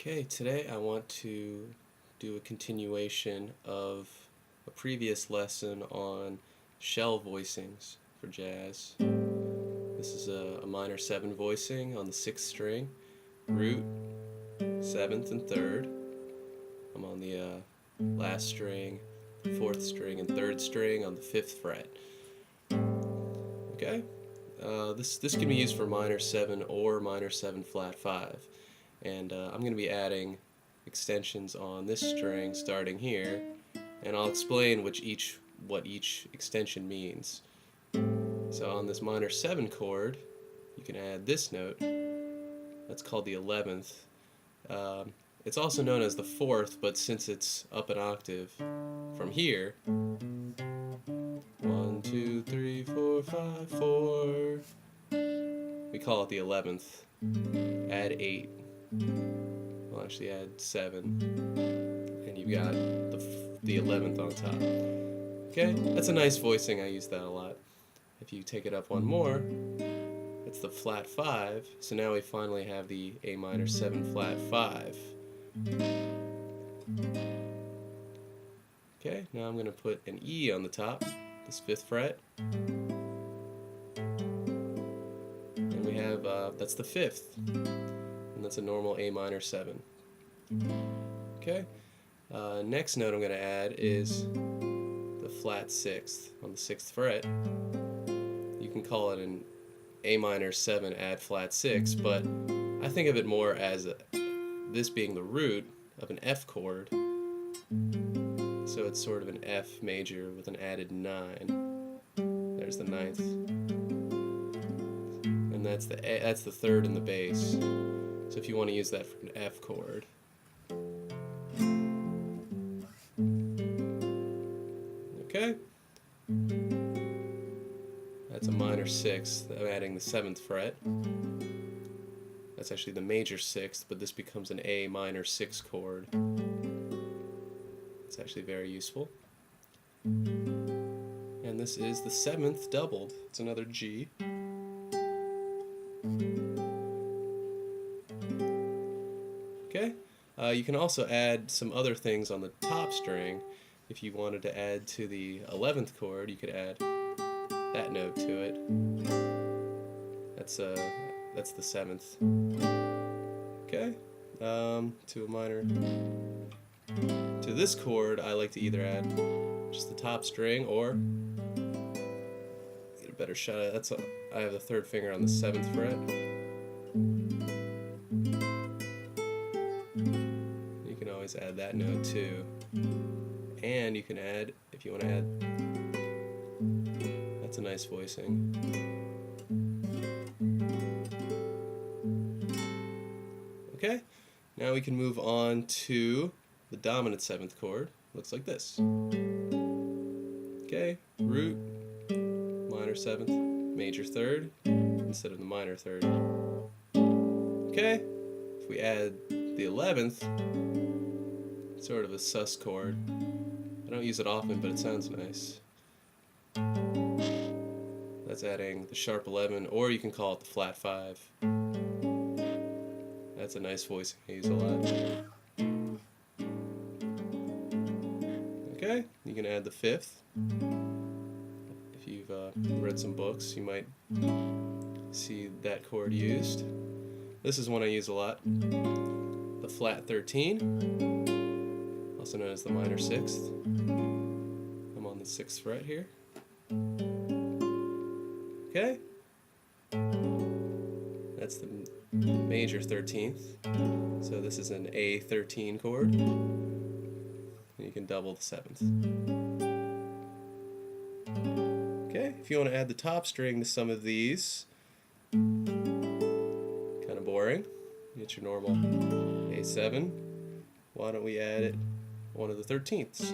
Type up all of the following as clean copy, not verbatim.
Okay, today I want to do a continuation of a previous lesson on shell voicings for jazz. This is a minor 7 voicing on the 6th string, root, 7th and 3rd. I'm on the last string, 4th string, and 3rd string on the 5th fret. Okay, this can be used for minor 7 or minor 7 flat 5. And I'm going to be adding extensions on this string starting here, and I'll explain what each extension means. So on this minor 7 chord, you can add this note. That's called the 11th. It's also known as the 4th, but since it's up an octave from here, 1, 2, 3, 4, 5, 4, we call it the 11th. Add 8. We'll actually add 7, and you've got the 11th on top. Okay, that's a nice voicing. I use that a lot. If you take it up one more, it's the flat 5. So now we finally have the A minor 7 flat 5. Okay, now I'm going to put an E on the top, this 5th fret, and we have that's the 5th. And that's a normal A minor 7. Okay, next note I'm going to add is the flat 6th on the 6th fret. You can call it an A minor 7 add flat 6, but I think of it more as this being the root of an F chord. So it's sort of an F major with an added 9. There's the 9th. And that's the 3rd in the bass. So if you want to use that for an F chord. Okay. That's a minor 6th. I'm adding the 7th fret. That's actually the major 6th, but this becomes an A minor 6 chord. It's actually very useful. And this is the 7th doubled. It's another G. Okay, you can also add some other things on the top string. If you wanted to add to the 11th chord, you could add that note to it. That's the 7th. Okay, to a minor. To this chord, I like to either add just the top string or get a better shot at it. I have the 3rd finger on the 7th fret. Add that note too, and you can add, if you want to add, that's a nice voicing. Okay, now we can move on to the dominant 7th chord. Looks like this. Okay, root, minor 7th, major 3rd instead of the minor 3rd. Okay, if we add the 11th, sort of a sus chord. I don't use it often, but it sounds nice. That's adding the sharp 11, or you can call it the flat 5. That's a nice voicing I use a lot. Okay, you can add the 5th. If you've read some books, you might see that chord used. This is one I use a lot. The flat 13. Also known as the minor 6th. I'm on the 6th fret here. Okay. That's the major 13th. So this is an A13 chord. And you can double the 7th. Okay, if you want to add the top string to some of these, kind of boring. You get your normal A7. Why don't we add it? One of the 13ths.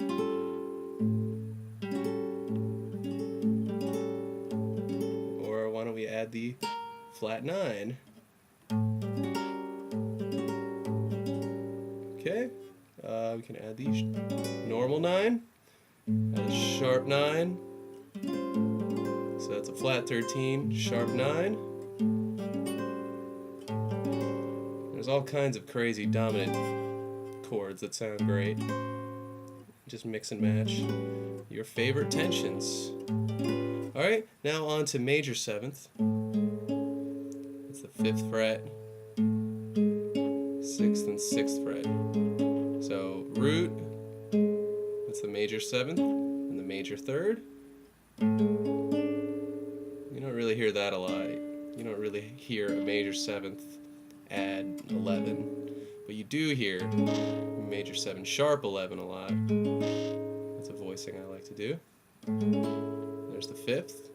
Or why don't we add the flat 9? Okay, we can add the normal 9, add a sharp 9, so that's a flat 13, sharp 9, and There's all kinds of crazy dominant chords that sound great. Just mix and match your favorite tensions. Alright, now on to major 7th. It's the 5th fret, 6th and 6th fret. So root, that's the major 7th, and the major 3rd. You don't really hear that a lot. You don't really hear a major 7th add 11, but you do hear major 7 sharp 11 a lot. That's a voicing I like to do. There's the 5th.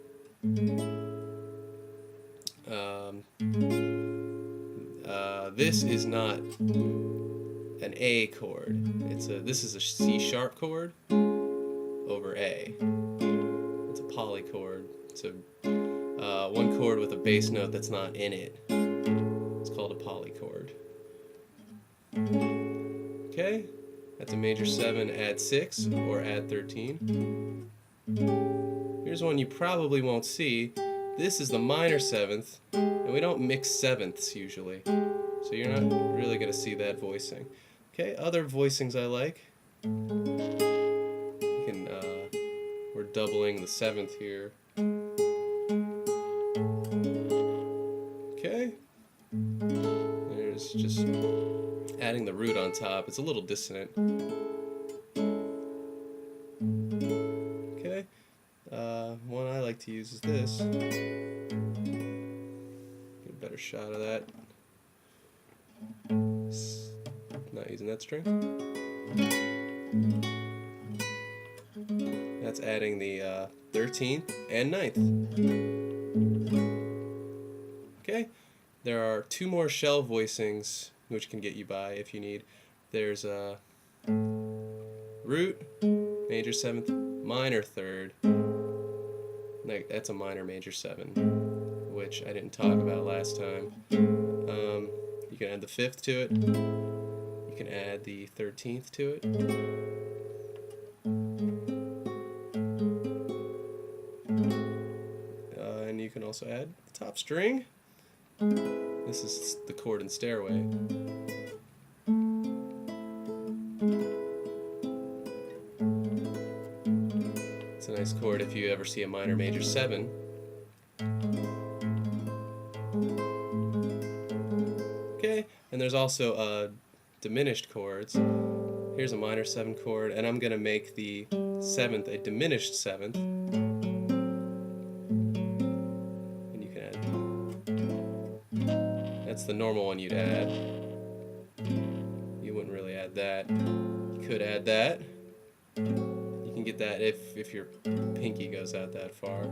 This is not an A chord. This is a C sharp chord over A. It's a polychord. It's a one chord with a bass note that's not in it. It's called a polychord. Okay, that's a major 7 add 6 or add 13. Here's one you probably won't see. This is the minor 7th, and we don't mix 7ths usually, so you're not really going to see that voicing. Okay, other voicings I like. You can, we're doubling the 7th here. Okay, there's just adding the root on top. It's a little dissonant. Okay, one I like to use is this. Get a better shot of that. Not using that string. That's adding the 13th and 9th. Okay, there are 2 more shell voicings which can get you by if you need. There's a root, major 7th, minor 3rd. That's a minor major 7, which I didn't talk about last time. You can add the 5th to it. You can add the 13th to it. And you can also add the top string. This is the chord in Stairway. It's a nice chord if you ever see a minor major 7. Okay, and there's also diminished chords. Here's a minor 7 chord, and I'm going to make the 7th a diminished 7th. And you can add. That's the normal one you'd add. You wouldn't really add that. You could add that. You can get that if your pinky goes out that far.